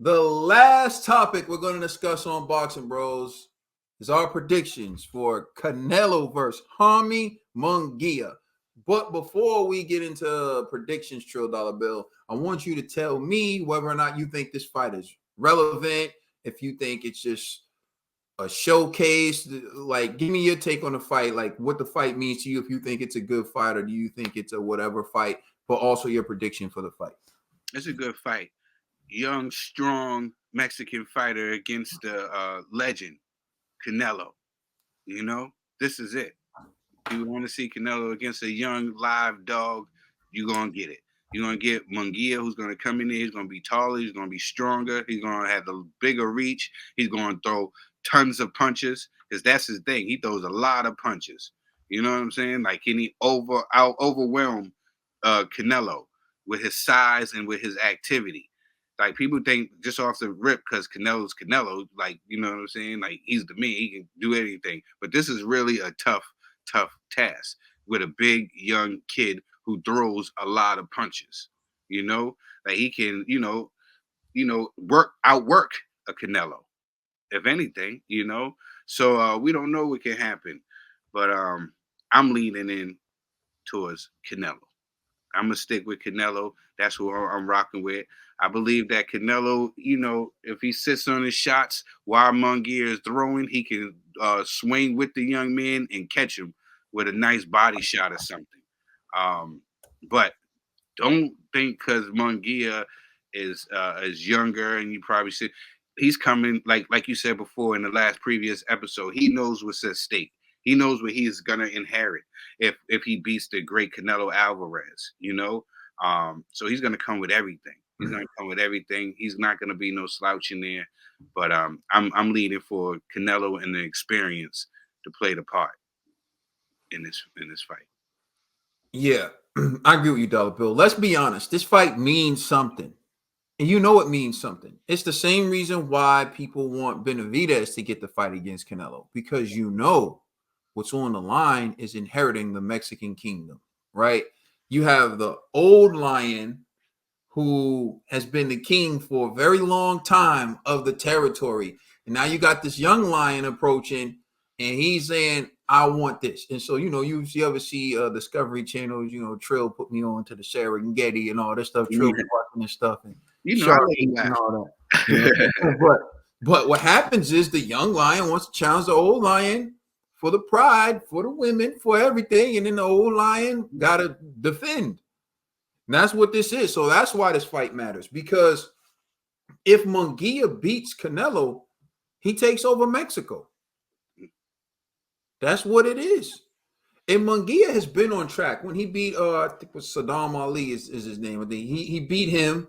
The last topic we're going to discuss on Boxing Bros is our predictions for Canelo versus Jaime Munguia. But before we get into predictions, Trill Dollar Bill, I want you to tell me whether or not you think this fight is relevant, if you think it's just a showcase. Like, give me your take on the fight, like what the fight means to you, if you think it's a good fight or do you think it's a whatever fight, but also your prediction for the fight. It's a good fight. Young, strong Mexican fighter against the legend, Canelo. You know, this is it. You want to see Canelo against a young, live dog, you're going to get it. You're going to get Munguia, who's going to come in there. He's going to be taller. He's going to be stronger. He's going to have the bigger reach. He's going to throw tons of punches because that's his thing. He throws a lot of punches. You know what I'm saying? Like, can he overwhelm Canelo with his size and with his activity? Like, people think just off the rip because Canelo's Canelo, like, you know what I'm saying? Like, he's the man. He can do anything. But this is really a tough task with a big young kid who throws a lot of punches. You know, like he can, outwork a Canelo, if anything. You know, so we don't know what can happen, but I'm leaning in towards Canelo. I'm gonna stick with Canelo. That's who I'm rocking with. I believe that Canelo, if he sits on his shots while Munguia is throwing, he can swing with the young man and catch him with a nice body shot or something. But don't think because Munguia is younger, and you probably see he's coming like you said before in the last previous episode. He knows what's at stake. He knows what he's gonna inherit if he beats the great Canelo Alvarez. So he's gonna come with everything. He's gonna come with everything. He's not gonna be no slouch in there. But I'm leading for Canelo and the experience to play the part in this fight. Yeah, I agree with you, Dollar Bill. Let's be honest. This fight means something. And you know it means something. It's the same reason why people want Benavidez to get the fight against Canelo. Because what's on the line is inheriting the Mexican kingdom, right? You have the old lion who has been the king for a very long time of the territory. And now you got this young lion approaching, and he's saying, I want this. And so, you ever see Discovery Channels, Trill put me on to the Serengeti and all this stuff, Trill watching this stuff, and and all that. But what happens is the young lion wants to challenge the old lion for the pride, for the women, for everything. And then the old lion got to defend. And that's what this is. So that's why this fight matters. Because if Munguia beats Canelo, he takes over Mexico. That's what it is. And Munguia has been on track. When he beat, I think it was Saddam Ali is his name. I think he beat him.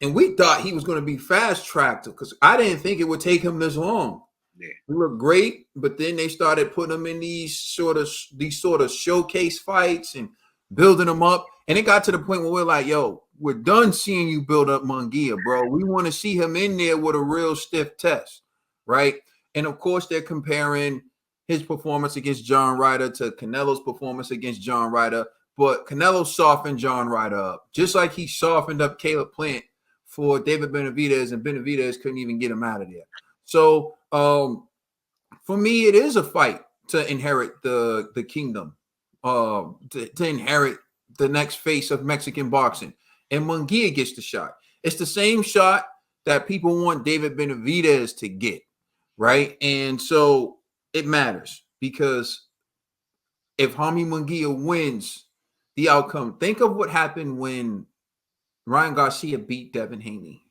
And we thought he was going to be fast-tracked because I didn't think it would take him this long. Yeah. He looked great, but then they started putting him in these sort of showcase fights and building him up. And it got to the point where we're like, yo, we're done seeing you build up Munguia, bro. We want to see him in there with a real stiff test, right? And, of course, they're comparing his performance against John Ryder to Canelo's performance against John Ryder. But Canelo softened John Ryder up, just like he softened up Caleb Plant for David Benavidez, and Benavidez couldn't even get him out of there. So for me, it is a fight to inherit the kingdom, to inherit the next face of Mexican boxing. And Munguia gets the shot. It's the same shot that people want David Benavidez to get, right? And so it matters because if Jaime Munguia wins the outcome, think of what happened when Ryan Garcia beat Devin Haney.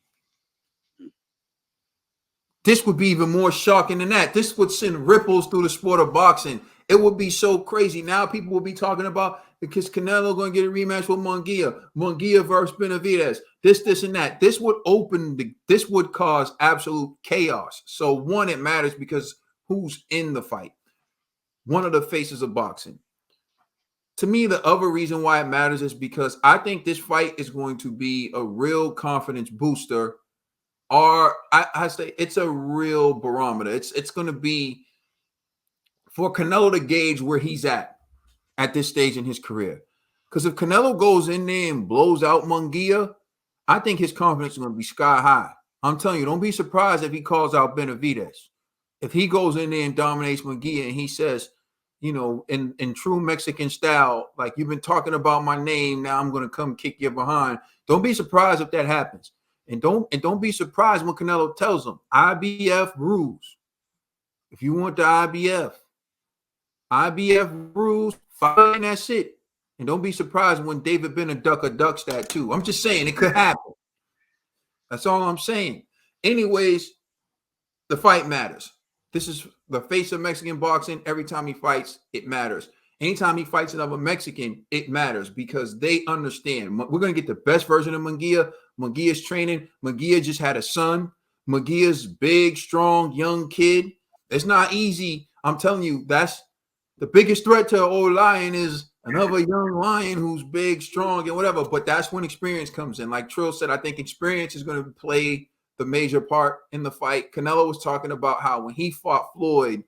This would be even more shocking than that. This would send ripples through the sport of boxing. It would be so crazy. Now people will be talking about because Canelo going to get a rematch with Munguia versus Benavidez. This, and that. This would cause absolute chaos. So one, it matters because who's in the fight. One of the faces of boxing. To me, the other reason why it matters is because I think this fight is going to be a real confidence booster. Or I say it's a real barometer. It's going to be for Canelo to gauge where he's at this stage in his career. Because if Canelo goes in there and blows out Munguia, I think his confidence is going to be sky high. I'm telling you, don't be surprised if he calls out Benavidez. If he goes in there and dominates Munguia and he says, in true Mexican style, like you've been talking about my name, now I'm gonna come kick you behind. Don't be surprised if that happens. And don't be surprised when Canelo tells him IBF rules. If you want the IBF rules, fight and that's it. And don't be surprised when David Benaducker ducks that too. I'm just saying it could happen. That's all I'm saying. Anyways, the fight matters. This is the face of Mexican boxing. Every time he fights, it matters. Anytime he fights another Mexican, it matters because they understand. We're going to get the best version of Munguia. Munguia's training. Munguia just had a son. Munguia's big, strong, young kid. It's not easy. I'm telling you, that's the biggest threat to an old lion is another young lion who's big, strong, and whatever. But that's when experience comes in. Like Trill said, I think experience is going to play the major part in the fight. Canelo was talking about how when he fought Floyd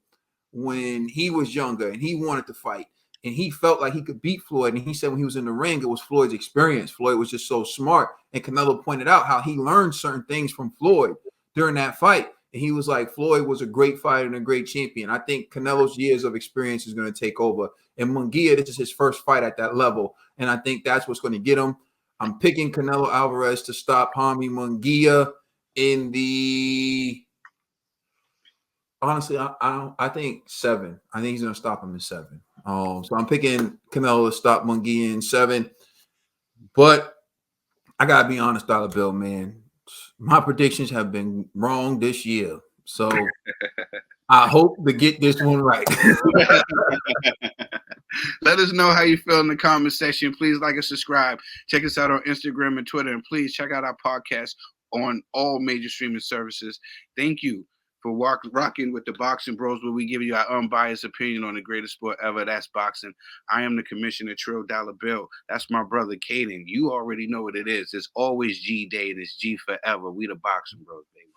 when he was younger and he wanted to fight and he felt like he could beat Floyd, and he said when he was in the ring, it was Floyd's experience. Floyd was just so smart. And Canelo pointed out how he learned certain things from Floyd during that fight. And he was like, Floyd was a great fighter and a great champion. I think Canelo's years of experience is going to take over. And Munguia, this is his first fight at that level. And I think that's what's going to get him. I'm picking Canelo Alvarez to stop Jaime Munguia in the honestly, I think 7. I think he's gonna stop him in 7. So I'm picking Canelo to stop Munguia in 7. But I gotta be honest, Dollar Bill, man. My predictions have been wrong this year. So I hope to get this one right. Let us know how you feel in the comment section. Please like and subscribe. Check us out on Instagram and Twitter. And please check out our podcast on all major streaming services. Thank you for rocking with the Boxing Bros, where we give you our unbiased opinion on the greatest sport ever. That's boxing. I am the Commissioner Trill Dollar Bill. That's my brother Caden. You already know what it is. It's always G Day and it's G forever. We the Boxing Bros, baby.